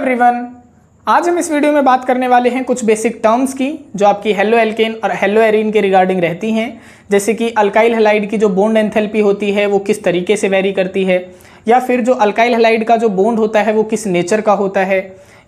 Everyone, आज हम इस वीडियो में बात करने वाले हैं कुछ बेसिक टर्म्स की जो आपकी हेलो एल्केन और हेलो एरीन के रिगार्डिंग रहती हैं। जैसे कि अल्काइल हैलाइड की जो बॉन्ड एंथैल्पी होती है वो किस तरीके से वेरी करती है, या फिर जो अल्काइल हैलाइड का जो बॉन्ड होता है वो किस नेचर का होता है,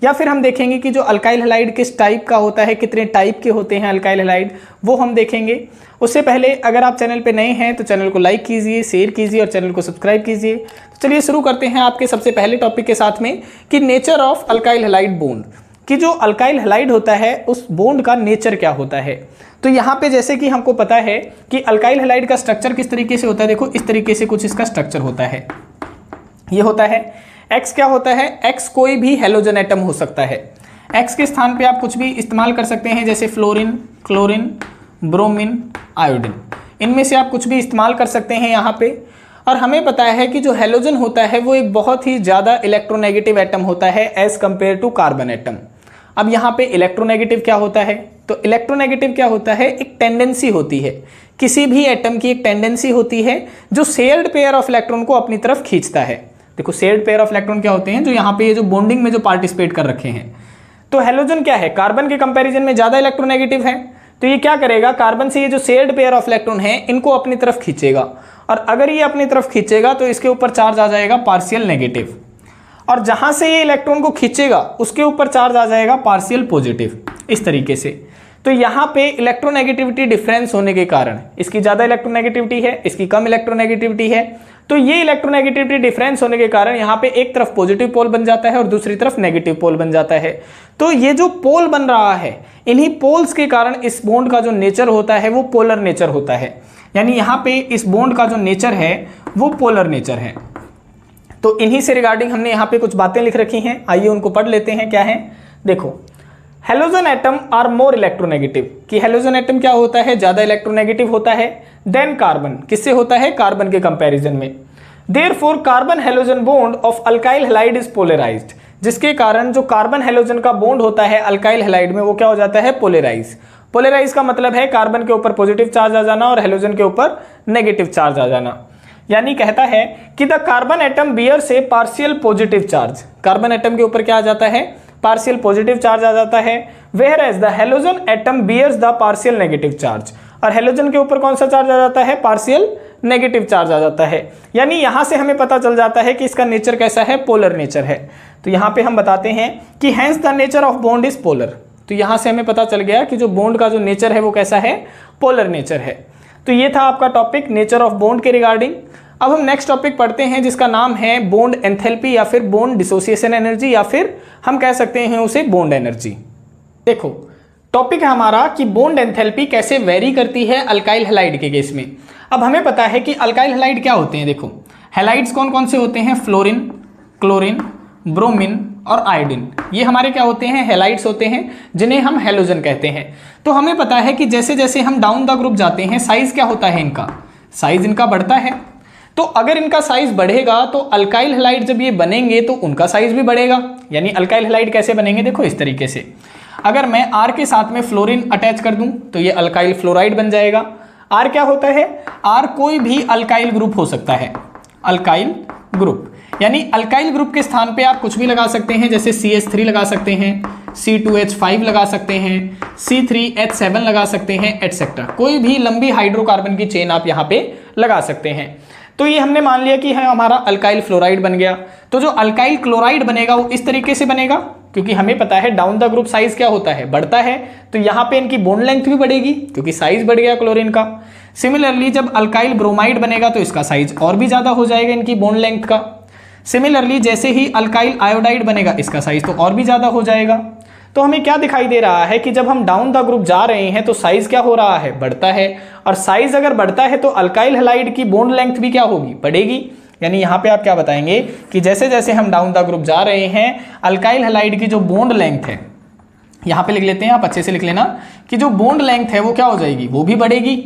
या फिर हम देखेंगे कि जो अल्काइल हैलाइड किस टाइप का होता है, कितने टाइप के होते हैं अल्काइल हैलाइड, वो हम देखेंगे। उससे पहले अगर आप चैनल पे नए हैं तो चैनल को लाइक कीजिए, शेयर कीजिए और चैनल को सब्सक्राइब कीजिए। तो चलिए शुरू करते हैं आपके सबसे पहले टॉपिक के साथ में कि nature of alkyl halide bond, कि जो अल्काइल हैलाइड होता है उस बॉन्ड का नेचर क्या होता है। तो यहाँ पे जैसे कि हमको पता है कि अल्काइल हैलाइड का स्ट्रक्चर किस तरीके से होता है, देखो इस तरीके से कुछ इसका स्ट्रक्चर होता है। ये होता है एक्स, क्या होता है एक्स कोई भी हेलोजन एटम हो सकता है। एक्स के स्थान पे आप कुछ भी इस्तेमाल कर सकते हैं, जैसे फ्लोरीन, क्लोरीन, ब्रोमीन, आयोडीन, इनमें से आप कुछ भी इस्तेमाल कर सकते हैं यहाँ पे। और हमें पता है कि जो हेलोजन होता है वो एक बहुत ही ज़्यादा इलेक्ट्रोनेगेटिव एटम होता है as compare to carbon atom. अब यहाँ पे इलेक्ट्रोनेगेटिव क्या होता है, तो इलेक्ट्रोनेगेटिव क्या होता है, एक टेंडेंसी होती है, किसी भी एटम की एक टेंडेंसी होती है जो शेयर्ड पेयर ऑफ इलेक्ट्रॉन को अपनी तरफ खींचता है। देखो शेयर्ड पेयर ऑफ इलेक्ट्रॉन क्या होते हैं, जो यहाँ पे ये जो बॉन्डिंग में जो पार्टिसिपेट कर रखे हैं। तो हेलोजन क्या है, कार्बन के कंपैरिजन में ज़्यादा इलेक्ट्रोनेगेटिव है, तो ये क्या करेगा, कार्बन से ये जो शेयर्ड पेयर ऑफ इलेक्ट्रॉन है इनको अपनी तरफ खींचेगा, और अगर ये अपनी तरफ खींचेगा तो इसके ऊपर चार्ज आ जाएगा पार्शियल नेगेटिव, और जहां से ये इलेक्ट्रॉन को खींचेगा उसके ऊपर चार्ज आ जाएगा पार्शियल पॉजिटिव, इस तरीके से। तो यहाँ पे इलेक्ट्रोनेगेटिविटी डिफरेंस होने के कारण इसकी ज़्यादा इलेक्ट्रोनेगेटिविटी है, इसकी कम इलेक्ट्रोनेगेटिविटी है। तो ये इलेक्ट्रोनेगेटिविटी डिफरेंस होने के कारण यहाँ पे एक तरफ पॉजिटिव पोल बन जाता है और दूसरी तरफ नेगेटिव पोल बन जाता है। तो ये जो पोल बन रहा है, इन्हीं पोल्स के कारण इस बॉन्ड का जो नेचर होता है वो पोलर नेचर होता है। यानी यहाँ पे इस बॉन्ड का जो नेचर है वो पोलर नेचर है। तो इन्हीं से रिगार्डिंग हमने यहाँ पे कुछ बातें लिख रखी हैं, आइए उनको पढ़ लेते हैं। क्या है, देखो halogen atom are more electronegative, कि हेलोजन एटम क्या होता है, ज़्यादा इलेक्ट्रोनेगेटिव होता है देन कार्बन, किससे होता है, कार्बन के कंपैरिजन में। Therefore carbon halogen bond of alkyl halide is polarised, जिसके कारण जो कार्बन हेलोजन का बॉन्ड होता है अल्काइल हैलाइड में वो क्या हो जाता है, पोलराइज। पोलराइज का मतलब है कार्बन के ऊपर पॉजिटिव चार्ज आ जाना और हेलोजन के ऊपर नेगेटिव चार्ज आ जाना। यानी कहता है कि the carbon atom bears a partial positive charge, carbon atom के ऊपर क्या आ जाता है, पार्शियल पॉजिटिव चार्ज आ जाता है। Whereas the halogen atom bears the partial negative charge, और हेलोजन के ऊपर कौन सा चार्ज आ जाता है, पार्शियल नेगेटिव चार्ज आ जाता है। यानी यहां से हमें पता चल जाता है कि इसका नेचर कैसा है, पोलर नेचर है। तो यहां पे हम बताते हैं कि hence the nature of bond is polar. तो यहां से हमें पता चल गया कि जो बॉन्ड का जो नेचर है वो कैसा है, पोलर नेचर है। तो ये था आपका टॉपिक नेचर ऑफ बॉन्ड के रिगार्डिंग। अब हम नेक्स्ट टॉपिक पढ़ते हैं जिसका नाम है बॉन्ड एंथैल्पी, या फिर बॉन्ड डिसोसिएशन एनर्जी, या फिर हम कह सकते हैं उसे बॉन्ड एनर्जी। देखो टॉपिक है हमारा कि बॉन्ड एंथैल्पी कैसे वेरी करती है अल्काइल हैलाइड के केस में। अब हमें पता है कि अल्काइल हैलाइड क्या होते हैं। देखो हैलाइड्स कौन कौन से होते हैं, फ्लोरीन, क्लोरीन, ब्रोमीन और आयोडीन, ये हमारे क्या होते हैं, हैलाइड्स होते हैं, जिन्हें हम हैलोजन कहते हैं। तो हमें पता है कि जैसे जैसे हम डाउन द ग्रुप जाते हैं साइज क्या होता है इनका, साइज इनका बढ़ता है। तो अगर इनका साइज बढ़ेगा तो अल्काइल हैलाइड जब ये बनेंगे तो उनका साइज भी बढ़ेगा। यानी अल्काइल हैलाइड कैसे बनेंगे, देखो इस तरीके से, अगर मैं R के साथ में फ्लोरीन अटैच कर दूं तो ये अल्काइल फ्लोराइड बन जाएगा। R क्या होता है, R कोई भी अल्काइल ग्रुप हो सकता है, अल्काइल ग्रुप। यानी अल्काइल ग्रुप के स्थान पे आप कुछ भी लगा सकते हैं, जैसे CH3 लगा सकते हैं, C2H5 लगा सकते हैं, C3H7 लगा सकते हैं, एटसेट्रा। कोई भी लंबी हाइड्रोकार्बन की चेन आप यहाँ पे लगा सकते हैं। तो ये हमने मान लिया कि है हमारा अल्काइल फ्लोराइड बन गया। तो जो अल्काइल क्लोराइड बनेगा वो इस तरीके से बनेगा, क्योंकि हमें पता है डाउन द ग्रुप साइज क्या होता है, बढ़ता है। तो यहाँ पे इनकी बॉन्ड लेंथ भी बढ़ेगी क्योंकि साइज बढ़ गया क्लोरीन का। सिमिलरली जब अल्काइल ब्रोमाइड बनेगा तो इसका साइज और भी ज्यादा हो जाएगा इनकी बॉन्ड लेंथ का। सिमिलरली जैसे ही अल्काइल आयोडाइड बनेगा इसका साइज तो और भी ज्यादा हो जाएगा। तो हमें क्या दिखाई दे रहा है कि जब हम डाउन द ग्रुप जा रहे हैं तो साइज क्या हो रहा है, बढ़ता है। और साइज अगर बढ़ता है तो अल्काइल हैलाइड की बॉन्ड लेंथ भी क्या होगी, बढ़ेगी। यानी यहाँ पे आप क्या बताएंगे कि जैसे जैसे हम डाउन द ग्रुप जा रहे हैं अल्काइल हैलाइड की जो बॉन्ड लेंथ है, यहाँ पे लिख लेते हैं, आप अच्छे से लिख लेना कि जो बॉन्ड लेंथ है वो क्या हो जाएगी, वो भी बढ़ेगी।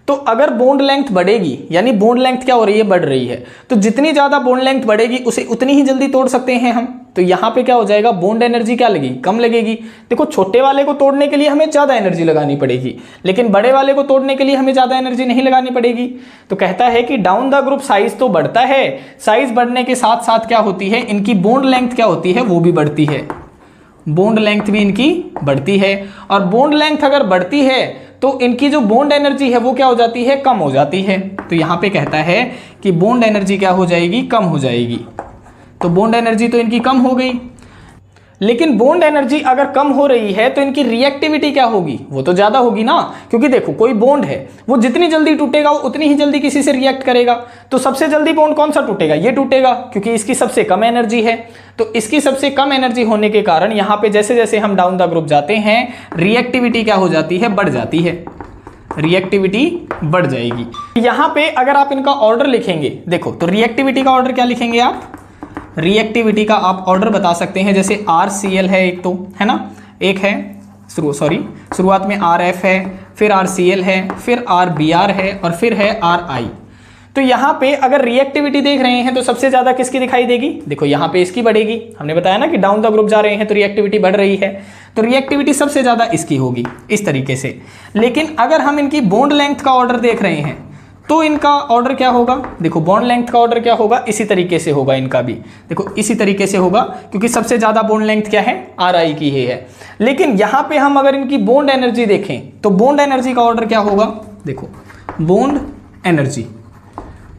तो अगर बॉन्ड लेंथ बढ़ेगी, यानी बॉन्ड लेंथ क्या हो रही है, बढ़ रही है, तो जितनी ज्यादा बॉन्ड लेंथ बढ़ेगी उसे उतनी ही जल्दी तोड़ सकते हैं हम। तो यहाँ पे क्या हो जाएगा, बॉन्ड एनर्जी क्या लगेगी, कम लगेगी। देखो छोटे वाले को तोड़ने के लिए हमें ज़्यादा एनर्जी लगानी पड़ेगी, लेकिन बड़े वाले को तोड़ने के लिए हमें ज़्यादा एनर्जी नहीं लगानी पड़ेगी। तो कहता है कि डाउन द ग्रुप साइज तो बढ़ता है, साइज बढ़ने के साथ साथ क्या होती है, इनकी बॉन्ड लेंथ क्या होती है, वो भी बढ़ती है। बॉन्ड लेंथ भी इनकी बढ़ती है, और बॉन्ड लेंथ अगर बढ़ती है तो इनकी जो बॉन्ड एनर्जी है वो क्या हो जाती है, कम हो जाती है। तो यहाँ पे कहता है कि बॉन्ड एनर्जी क्या हो जाएगी, कम हो जाएगी। तो बॉन्ड एनर्जी तो इनकी कम हो गई, लेकिन बॉन्ड एनर्जी अगर कम हो रही है तो इनकी रिएक्टिविटी क्या होगी, वो तो ज़्यादा होगी ना, क्योंकि देखो कोई बॉन्ड है वो जितनी जल्दी टूटेगा वो उतनी ही जल्दी किसी से रिएक्ट करेगा। तो सबसे जल्दी बॉन्ड कौन सा टूटेगा, ये टूटेगा, क्योंकि इसकी सबसे कम एनर्जी है। तो इसकी सबसे कम एनर्जी होने के कारण यहाँ पे जैसे जैसे हम डाउन द ग्रुप जाते हैं रिएक्टिविटी क्या हो जाती है, बढ़ जाती है, रिएक्टिविटी बढ़ जाएगी। यहाँ पे अगर आप इनका ऑर्डर लिखेंगे, देखो तो रिएक्टिविटी का ऑर्डर क्या लिखेंगे आप, रिएक्टिविटी का आप ऑर्डर बता सकते हैं, जैसे RCl है एक, तो है ना, एक है शुरुआत में RF है, फिर RCl है, फिर RBr है, और फिर है RI। तो यहाँ पे अगर रिएक्टिविटी देख रहे हैं तो सबसे ज्यादा किसकी दिखाई देगी, देखो यहाँ पे इसकी बढ़ेगी। हमने बताया ना कि डाउन द ग्रुप जा रहे हैं तो रिएक्टिविटी बढ़ रही है, तो रिएक्टिविटी सबसे ज्यादा इसकी होगी इस तरीके से। लेकिन अगर हम इनकी बॉन्ड लेंथ का ऑर्डर देख रहे हैं तो इनका ऑर्डर क्या होगा, देखो बॉन्ड लेंथ का ऑर्डर क्या होगा, इसी तरीके से होगा इनका भी, देखो इसी तरीके से होगा, क्योंकि सबसे ज्यादा बॉन्ड लेंथ क्या है, RI की ही है। लेकिन यहाँ पे हम अगर इनकी बॉन्ड एनर्जी देखें तो बॉन्ड एनर्जी का ऑर्डर क्या होगा, देखो बॉन्ड एनर्जी,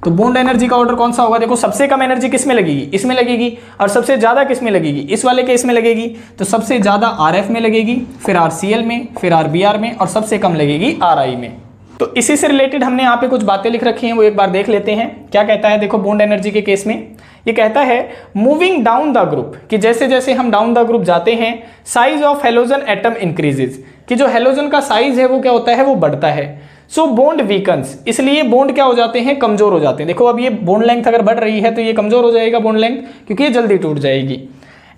तो बॉन्ड एनर्जी का ऑर्डर कौन सा होगा, देखो सबसे कम एनर्जी किस में लगेगी, इसमें लगेगी, और सबसे ज्यादा किस में लगेगी, इस वाले के इसमें लगेगी। तो सबसे ज्यादा RF में लगेगी, फिर RCl में, फिर RBr में, और सबसे कम लगेगी RI में। तो इसी से रिलेटेड हमने यहाँ पे कुछ बातें लिख रखी हैं, वो एक बार देख लेते हैं। क्या कहता है, देखो बॉन्ड एनर्जी के केस में ये कहता है मूविंग डाउन द ग्रुप, कि जैसे जैसे हम डाउन द ग्रुप जाते हैं size of halogen atom increases, कि जो हेलोजन का साइज है वो क्या होता है, वो बढ़ता है। सो बॉन्ड वीकन्स, इसलिए बॉन्ड क्या हो जाते हैं, कमजोर हो जाते हैं। देखो अब ये बॉन्ड लेंथ अगर बढ़ रही है तो ये कमजोर हो जाएगा बॉन्ड लेंथ, क्योंकि ये जल्दी टूट जाएगी।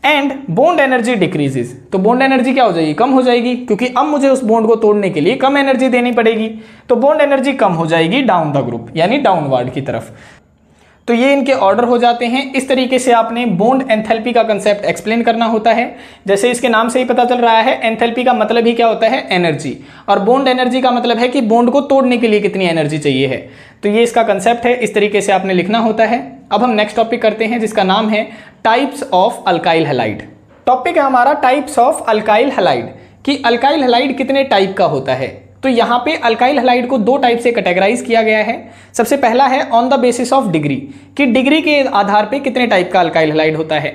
एंड बॉन्ड एनर्जी डिक्रीजेज, तो बॉन्ड एनर्जी क्या हो जाएगी, कम हो जाएगी, क्योंकि अब मुझे उस बॉन्ड को तोड़ने के लिए कम एनर्जी देनी पड़ेगी। तो बॉन्ड एनर्जी कम हो जाएगी डाउन द ग्रुप, यानी डाउनवर्ड की तरफ। तो ये इनके ऑर्डर हो जाते हैं। इस तरीके से आपने बॉन्ड एंथैल्पी का कंसेप्ट एक्सप्लेन करना होता है। जैसे इसके नाम से ही पता चल रहा है, एंथैल्पी का मतलब ही क्या होता है, एनर्जी, और बॉन्ड एनर्जी का मतलब है कि बॉन्ड को तोड़ने के लिए कितनी एनर्जी चाहिए है। तो ये इसका कंसेप्ट है, इस तरीके से आपने लिखना होता है। अब हम नेक्स्ट टॉपिक करते हैं, जिसका नाम है types of alkyl halide. Topic है हमारा टाइप्स ऑफ अल्काइल हैलाइड, कि अल्काइल हैलाइड कितने टाइप का होता है। तो यहाँ पे अल्काइल हैलाइड को दो टाइप से कैटेगराइज किया गया है। सबसे पहला है on the basis of degree, कि डिग्री के आधार पे कितने टाइप का अल्काइल हैलाइड होता है।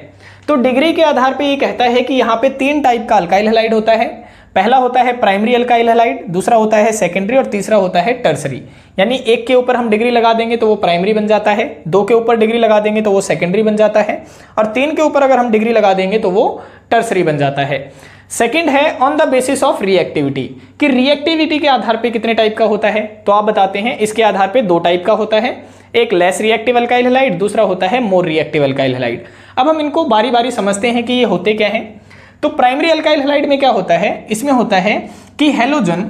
तो डिग्री के आधार पे ये कहता है कि यहाँ पे 3 टाइप का अल्काइल हैलाइड होता है। पहला होता है प्राइमरी अल्काइल हैलाइड, दूसरा होता है सेकेंडरी, और तीसरा होता है टर्सरी। यानी एक के ऊपर हम डिग्री लगा देंगे तो वो प्राइमरी बन जाता है, 2 के ऊपर डिग्री लगा देंगे तो वो सेकेंडरी बन जाता है, और 3 के ऊपर अगर हम डिग्री लगा देंगे तो वो टर्सरी बन जाता है। सेकंड है on the basis of reactivity, कि रिएक्टिविटी के आधार पे कितने टाइप का होता है। तो आप बताते हैं, इसके आधार पे 2 टाइप का होता है, एक लेस रिएक्टिव अल्काइल हैलाइड, दूसरा होता है मोर रिएक्टिव अल्काइल हैलाइड। अब हम इनको बारी बारी समझते हैं कि ये होते क्या हैं। तो प्राइमरी अल्काइल हैलाइड में क्या होता है, इसमें होता है कि हेलोजन,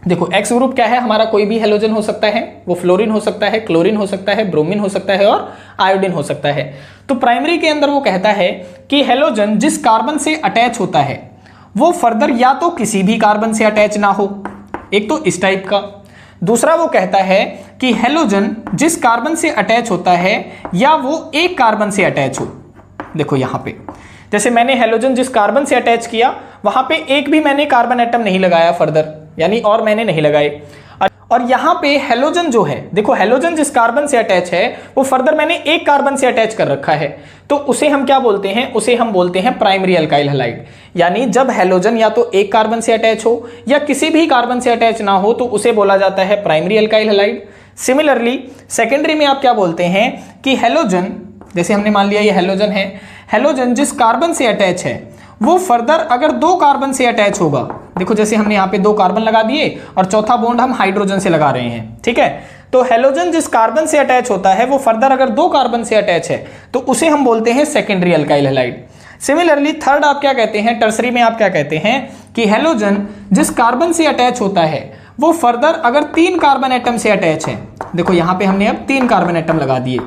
देखो एक्स ग्रुप क्या है हमारा, कोई भी हेलोजन हो सकता है, वो फ्लोरीन हो सकता है, क्लोरीन हो सकता है, ब्रोमीन हो सकता है, और आयोडीन हो सकता है। तो प्राइमरी के अंदर वो कहता है कि हेलोजन जिस कार्बन से अटैच होता है वो फर्दर या तो किसी भी कार्बन से अटैच ना हो, एक तो इस टाइप का। दूसरा वो कहता है कि हेलोजन जिस कार्बन से अटैच होता है या वो एक कार्बन से अटैच हो। देखो यहां पे जैसे मैंने हेलोजन जिस कार्बन से अटैच किया वहां पे एक भी मैंने कार्बन एटम नहीं लगाया फर्दर, यानी और मैंने नहीं लगाए। और यहां पे हेलोजन जो है, देखो हेलोजन जिस कार्बन से अटैच है वो फर्दर मैंने एक कार्बन से अटैच कर रखा है, तो उसे हम क्या बोलते हैं, उसे हम बोलते हैं प्राइमरी अल्काइल हैलाइड। यानी जब हेलोजन या तो एक कार्बन से अटैच हो या किसी भी कार्बन से अटैच ना हो तो उसे बोला जाता है primary alkyl halide. Similarly secondary में आप क्या बोलते हैं कि हेलोजन, जैसे हमने मान लिया ये हेलोजन है, हेलोजन जिस कार्बन से अटैच है वो फर्दर अगर 2 कार्बन से अटैच होगा, देखो जैसे हमने यहाँ पे 2 कार्बन लगा दिए और चौथा बॉन्ड हम हाइड्रोजन से लगा रहे हैं, ठीक है। तो हेलोजन जिस कार्बन से अटैच होता है वो फर्दर अगर 2 कार्बन से अटैच है तो उसे हम बोलते हैं secondary alkyl halide. Similarly third आप क्या कहते हैं, टर्सरी में आप क्या कहते हैं कि हेलोजन जिस कार्बन से अटैच होता है वो फर्दर अगर 3 कार्बन एटम से अटैच है, देखो यहाँ पे हमने अब 3 कार्बन एटम लगा दिए,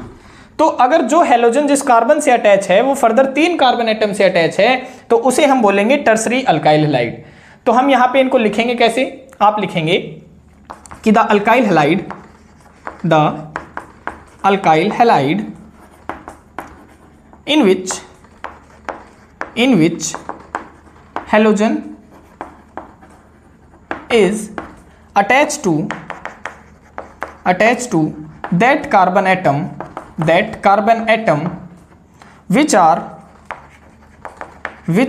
तो अगर जो हैलोजन जिस कार्बन से अटैच है वो फर्दर 3 कार्बन एटम से अटैच है तो उसे हम बोलेंगे टर्सरी अल्काइल हैलाइड। तो हम यहां पे इनको लिखेंगे कैसे, आप लिखेंगे कि the alkyl halide in which halogen is attached to that carbon atom which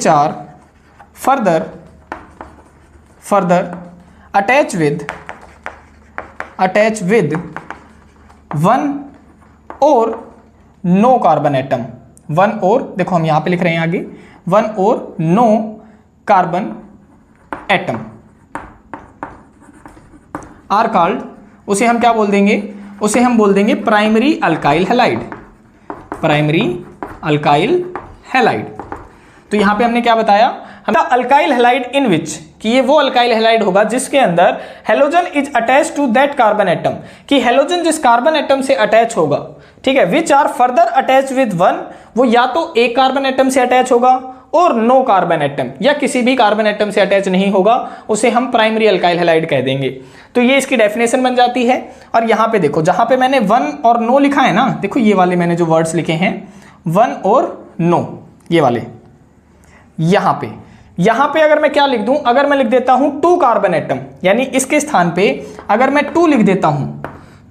are further attached with one or no carbon atom, one और, देखो हम यहां पे लिख रहे हैं आगे, वन और no carbon atom are called, उसे हम क्या बोल देंगे, उसे हम बोल देंगे primary alkyl halide, primary alkyl halide. तो यहां पे हमने क्या बताया, हम अल्काइल हैलाइड इन विच, कि ये वो अल्काइल हैलाइड होगा जिसके अंदर halogen is attach to that carbon atom, कि हैलोजन जिस कार्बन एटम से अटैच होगा, ठीक है, which are further attach with one, वो या तो एक कार्बन एटम से अटैच होगा और नो कार्बन एटम, या किसी भी कार्बन एटम से अटैच नहीं होगा, उसे हम प्राइमरी अल्काइल हैलाइड कह देंगे। तो ये इसकी डेफिनेशन बन जाती है। और यहां पे देखो, जहां पे मैंने वन और नो लिखा है ना, देखो ये वाले मैंने जो वर्ड्स लिखे हैं वन और नो, ये वाले यहां पे अगर मैं क्या लिख दूं, अगर मैं लिख देता हूं 2 कार्बन एटम, यानी इसके स्थान पे अगर मैं 2 लिख देता हूं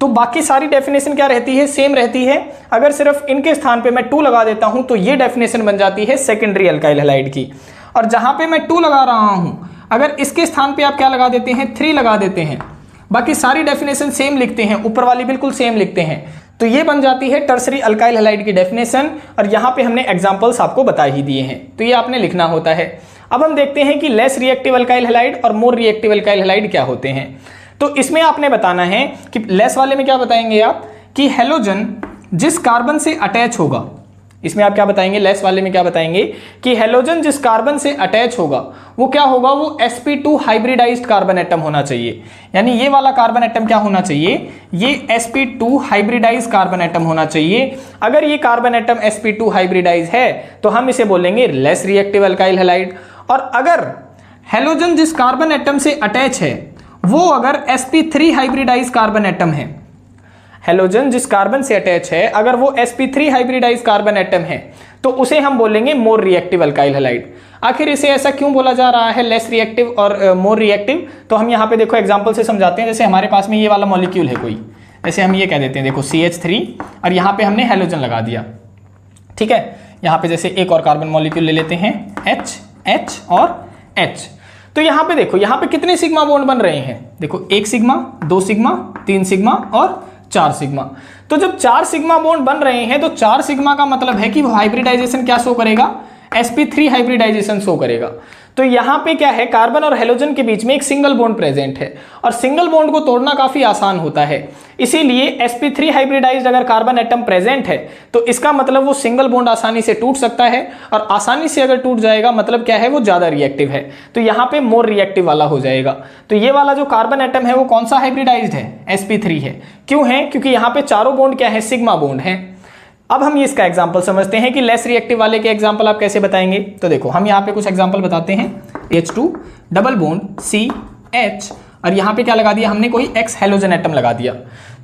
तो बाकी सारी डेफिनेशन क्या रहती है, सेम रहती है। अगर सिर्फ इनके स्थान पे मैं 2 लगा देता हूं तो ये डेफिनेशन बन जाती है सेकेंडरी अल्काइल हैलाइड की। और जहां पे मैं 2 लगा रहा हूं, अगर इसके स्थान पे आप क्या लगा देते हैं, 3 लगा देते हैं, बाकी सारी डेफिनेशन सेम लिखते हैं, ऊपर वाली बिल्कुल सेम लिखते हैं, तो ये बन जाती है टर्सरी अल्काइल हैलाइड की डेफिनेशन। और यहां पे हमने एग्जांपल्स आपको बता ही दिए हैं, तो ये आपने लिखना होता है। अब हम देखते हैं कि लेस रिएक्टिव अल्काइल हैलाइड और मोर रिएक्टिव अल्काइल हैलाइड क्या होते हैं। तो इसमें आपने बताना है कि लेस वाले में क्या बताएंगे आप, कि हैलोजन जिस कार्बन से अटैच होगा, इसमें आप क्या बताएंगे, लेस वाले में क्या बताएंगे कि हैलोजन जिस कार्बन से अटैच होगा वो क्या होगा, वो sp2 हाइब्रिडाइज्ड कार्बन एटम होना चाहिए। यानी ये वाला कार्बन एटम क्या होना चाहिए, ये sp2 हाइब्रिडाइज्ड कार्बन एटम होना चाहिए। अगर ये कार्बन एटम sp2 हाइब्रिडाइज है तो हम इसे बोलेंगे लेस रिएक्टिव अल्काइल हैलाइड। और अगर हैलोजन जिस कार्बन एटम से अटैच है वो अगर sp3 हाइब्रिडाइज कार्बन एटम है, हैलोजन जिस कार्बन से अटैच है अगर वो sp3 हाइब्रिडाइज कार्बन एटम है तो उसे हम बोलेंगे मोर रिएक्टिव अल्काइल हैलाइड। आखिर इसे ऐसा क्यों बोला जा रहा है, लेस रिएक्टिव और मोर रिएक्टिव, तो हम यहाँ पे देखो एग्जांपल से समझाते हैं। जैसे हमारे पास में ये वाला मॉलिक्यूल है कोई, जैसे हम ये कह देते हैं, देखो CH3 और यहाँ पे हमने हैलोजन लगा दिया, ठीक है। यहाँ पे जैसे एक और कार्बन मॉलिक्यूल ले लेते हैं H और H। तो यहाँ पे देखो, यहाँ पे कितने सिग्मा बॉन्ड बन रहे हैं, देखो 1 सिग्मा, 2 सिग्मा, 3 सिग्मा और 4 सिग्मा। तो जब 4 सिग्मा बॉन्ड बन रहे हैं तो 4 सिग्मा का मतलब है कि वो हाइब्रिडाइजेशन क्या शो करेगा, sp3 हाइब्रिडाइजेशन शो करेगा। तो यहाँ पे क्या है, कार्बन और हैलोजन के बीच में एक सिंगल बॉन्ड प्रेजेंट है और सिंगल बॉन्ड को तोड़ना काफी आसान होता है, इसीलिए sp3 हाइब्रिडाइज्ड अगर कार्बन एटम प्रेजेंट है तो इसका मतलब वो सिंगल बॉन्ड आसानी से टूट सकता है, और आसानी से अगर टूट जाएगा मतलब क्या है, वो ज्यादा रिएक्टिव है, तो यहाँ पे मोर रिएक्टिव वाला हो जाएगा। तो ये वाला जो कार्बन एटम है वो कौन सा हाइब्रिडाइज्ड है, sp3 है। क्यों है, क्योंकि यहाँ पे चारों बॉन्ड क्या है, सिग्मा बॉन्ड है। अब हम इसका एग्जांपल समझते हैं कि लेस रिएक्टिव वाले के एग्जांपल आप कैसे बताएंगे। तो देखो हम यहाँ पे कुछ एग्जांपल बताते हैं, H2 डबल बॉन्ड CH और यहाँ पे क्या लगा दिया हमने, कोई X हैलोजन एटम लगा दिया।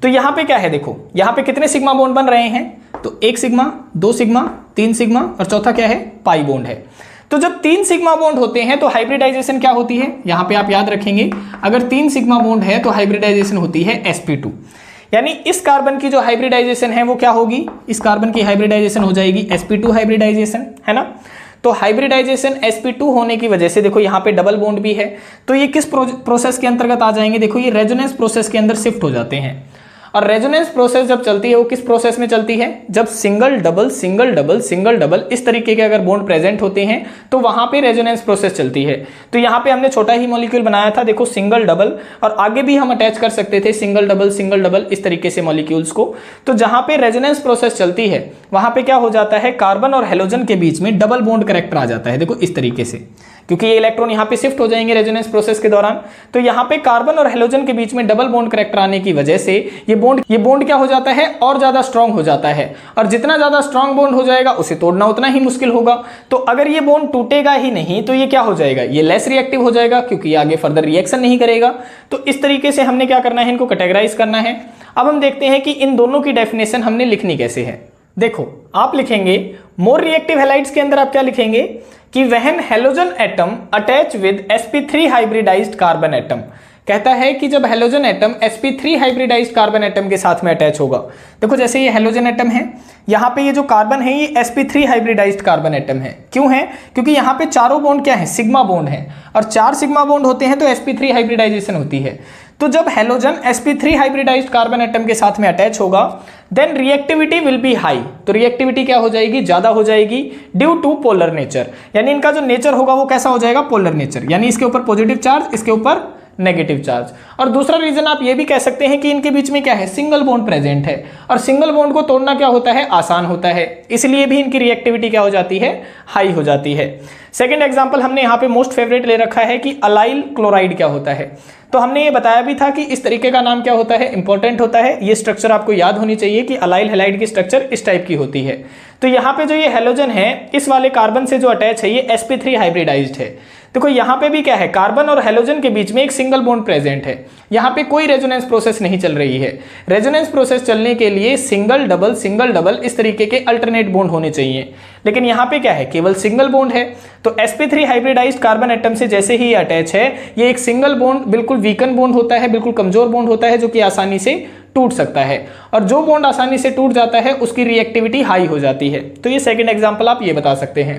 तो यहाँ पे क्या है, देखो यहाँ पे कितने सिग्मा बॉन्ड बन रहे हैं, तो 1 सिग्मा, 2 सिग्मा, 3 सिग्मा और चौथा क्या है, पाई बॉन्ड है। तो जब 3 सिग्मा बॉन्ड होते हैं तो हाइब्रिडाइजेशन क्या होती है, यहाँ पे आप याद रखेंगे, अगर 3 सिग्मा बॉन्ड है तो हाइब्रिडाइजेशन होती है sp2। यानी इस कार्बन की जो हाइब्रिडाइजेशन है वो क्या होगी, इस कार्बन की हाइब्रिडाइजेशन हो जाएगी sp2 हाइब्रिडाइजेशन, है ना। तो हाइब्रिडाइजेशन sp2 होने की वजह से देखो यहाँ पे डबल बॉन्ड भी है, तो ये किस प्रोसेस के अंतर्गत आ जाएंगे, देखो ये रेजोनेंस प्रोसेस के अंदर शिफ्ट हो जाते हैं। और रेजोनेंस प्रोसेस जब चलती है वो किस प्रोसेस में चलती है, जब single double single double single double इस तरीके के अगर बॉन्ड प्रेजेंट होते हैं तो वहां पे रेजोनेंस प्रोसेस चलती है। तो यहाँ पे हमने छोटा ही मॉलिक्यूल बनाया था, देखो सिंगल डबल, और आगे भी हम अटैच कर सकते थे सिंगल डबल इस तरीके से मॉलिक्यूल्स को। तो जहां पे रेजोनेंस प्रोसेस चलती है वहां पे क्या हो जाता है, कार्बन और हैलोजन के बीच में डबल बॉन्ड कैरेक्टर आ जाता है, देखो इस तरीके से। क्योंकि ये इलेक्ट्रॉन यहाँ पे शिफ्ट हो जाएंगे रेजोनेंस प्रोसेस के दौरान। तो यहाँ पे कार्बन और हेलोजन के बीच में डबल बॉन्ड करेक्टर आने की वजह से ये बॉन्ड क्या हो जाता है, और ज्यादा स्ट्रांग हो जाता है। और जितना ज्यादा स्ट्रांग बॉन्ड हो जाएगा उसे तोड़ना उतना ही मुश्किल होगा। तो अगर ये बॉन्ड टूटेगा ही नहीं तो ये क्या हो जाएगा, ये लेस रिएक्टिव हो जाएगा, क्योंकि आगे फर्दर रिएक्शन नहीं करेगा। तो इस तरीके से हमने क्या करना है, इनको कैटेगराइज करना है। अब हम देखते हैं कि इन दोनों की डेफिनेशन हमने लिखनी कैसे है। देखो, आप लिखेंगे मोर रिएक्टिव हैलाइड्स के अंदर आप क्या लिखेंगे कि when halogen atom attach with sp3 hybridised carbon atom. कहता है कि जब halogen atom sp3 hybridised carbon atom के साथ में अटैच होगा। देखो, जैसे ये हैलोजन एटम है, यहाँ पे ये जो कार्बन है ये sp3 हाइब्रिडाइज्ड कार्बन एटम है। क्यों है? क्योंकि यहाँ पे चारों बॉन्ड क्या है, सिग्मा बॉन्ड है, और 4 सिग्मा बॉन्ड होते हैं तो sp3 हाइब्रिडाइजेशन होती है। तो जब halogen sp3 hybridised carbon atom के साथ में अटैच होगा then reactivity will be high. तो रिएक्टिविटी क्या हो जाएगी, ज्यादा हो जाएगी, ड्यू टू पोलर नेचर। यानी इनका जो नेचर होगा वो कैसा हो जाएगा, पोलर नेचर, यानी इसके ऊपर पॉजिटिव चार्ज, इसके ऊपर नेगेटिव चार्ज। और दूसरा रीजन आप ये भी कह सकते हैं कि इनके बीच में क्या है, सिंगल बॉन्ड प्रेजेंट है, और सिंगल बॉन्ड को तोड़ना क्या होता है, आसान होता है, इसलिए भी इनकी रिएक्टिविटी क्या हो जाती है, हाई हो जाती है। सेकंड एग्जांपल हमने यहाँ पे मोस्ट फेवरेट ले रखा है कि अलाइल क्लोराइड क्या होता है। तो हमने ये बताया भी था कि इस तरीके का नाम क्या होता है, इंपॉर्टेंट होता है। ये स्ट्रक्चर आपको याद होनी चाहिए कि अलाइल हैलाइड की स्ट्रक्चर इस टाइप की होती है। तो यहाँ पे जो ये हैलोजन है इस वाले कार्बन से जो अटैच है ये sp3 हाइब्रिडाइज्ड है। देखो यहाँ पे भी क्या है, कार्बन और हैलोजन के बीच में एक सिंगल बॉन्ड प्रेजेंट है। यहाँ पे कोई रेजोनेंस प्रोसेस नहीं चल रही है। रेजोनेंस प्रोसेस चलने के लिए सिंगल डबल इस तरीके के अल्टरनेट बॉन्ड होने चाहिए, लेकिन यहाँ पे क्या है, केवल सिंगल बॉन्ड है। तो sp3 हाइब्रिडाइज्ड कार्बन एटम से जैसे ही अटैच है ये एक सिंगल बॉन्ड बिल्कुल वीकन बॉन्ड होता है, बिल्कुल कमजोर बॉन्ड होता है, जो कि आसानी से टूट सकता है। और जो बॉन्ड आसानी से टूट जाता है उसकी रिएक्टिविटी हाई हो जाती है। तो ये सेकंड एग्जांपल आप ये बता सकते हैं।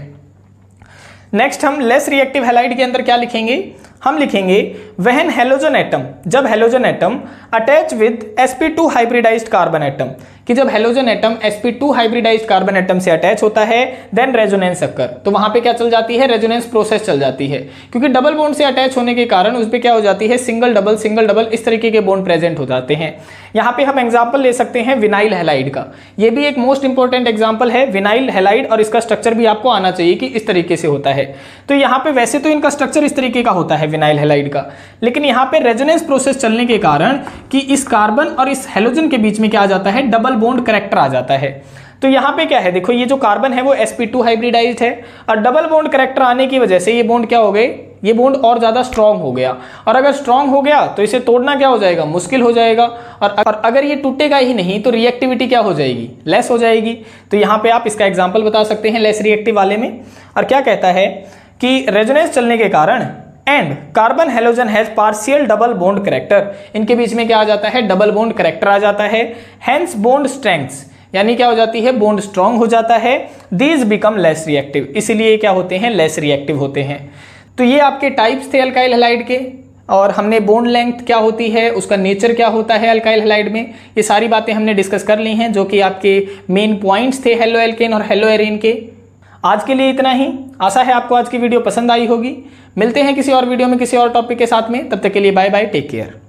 नेक्स्ट हम लेस रिएक्टिव हैलाइड के अंदर क्या लिखेंगे, हम लिखेंगे व्हेन हैलोजन एटम, जब halogen atom attach with sp2 hybridised carbon atom, कि जब halogen atom sp2 hybridised carbon atom से अटैच होता है देन रेजोनेंस अकर। तो वहां पे क्या चल जाती है, रेजोनेंस प्रोसेस चल जाती है, क्योंकि डबल बॉन्ड से अटैच होने के कारण उस पे क्या हो जाती है, सिंगल डबल इस तरीके के बॉन्ड प्रेजेंट हो जाते हैं। यहाँ पे हम एग्जाम्पल ले सकते हैं विनाइल हैलाइड का। ये भी एक मोस्ट इंपॉर्टेंट एग्जाम्पल है विनाइल हैलाइड, और इसका स्ट्रक्चर भी आपको आना चाहिए कि इस तरीके से होता है। तो यहाँ पे वैसे तो इनका स्ट्रक्चर इस तरीके का होता है विनाइल हैलाइड का, लेकिन यहाँ पे रेजोनेंस प्रोसेस चलने के कारण कि इस कार्बन और इस हैलोजन के बीच में क्या आ जाता है, डबल बॉन्ड करेक्टर आ जाता है। तो यहाँ पे क्या है, देखो ये जो कार्बन है वो sp2 हाइब्रिडाइज्ड है, और डबल बॉन्ड करेक्टर आने की वजह से ये बॉन्ड क्या हो गए, ये बॉन्ड और ज्यादा स्ट्रांग हो गया। और अगर स्ट्रांग हो गया तो इसे तोड़ना क्या हो जाएगा, मुश्किल हो जाएगा। और अगर ये टूटेगा ही नहीं तो रिएक्टिविटी क्या हो जाएगी, लेस हो जाएगी। तो यहाँ पे आप इसका एग्जाम्पल बता सकते हैं लेस रिएक्टिव वाले में। और क्या कहता है कि रेजोनेंस चलने के कारण and carbon halogen has partial double bond character, इनके बीच में क्या आ जाता है, डबल बॉन्ड करेक्टर आ जाता है। हेंस बॉन्ड स्ट्रेंथ्स, यानी क्या हो जाती है, बॉन्ड स्ट्रांग हो जाता है। दीज बिकम लेस रिएक्टिव, इसीलिए क्या होते हैं, लेस रिएक्टिव होते हैं। तो ये आपके टाइप्स थे अल्काइल हैलाइड के, और हमने बॉन्ड लेंथ क्या होती है, उसका नेचर क्या होता है अल्काइल हैलाइड में, ये सारी बातें हमने डिस्कस कर ली हैं, जो कि आपके मेन पॉइंट्स थे हेलो एल्केन और हेलो एरीन के। आज के लिए इतना ही। आशा है आपको आज की वीडियो पसंद आई होगी। मिलते हैं किसी और वीडियो में किसी और टॉपिक के साथ में, तब तक के लिए बाय बाय, टेक केयर।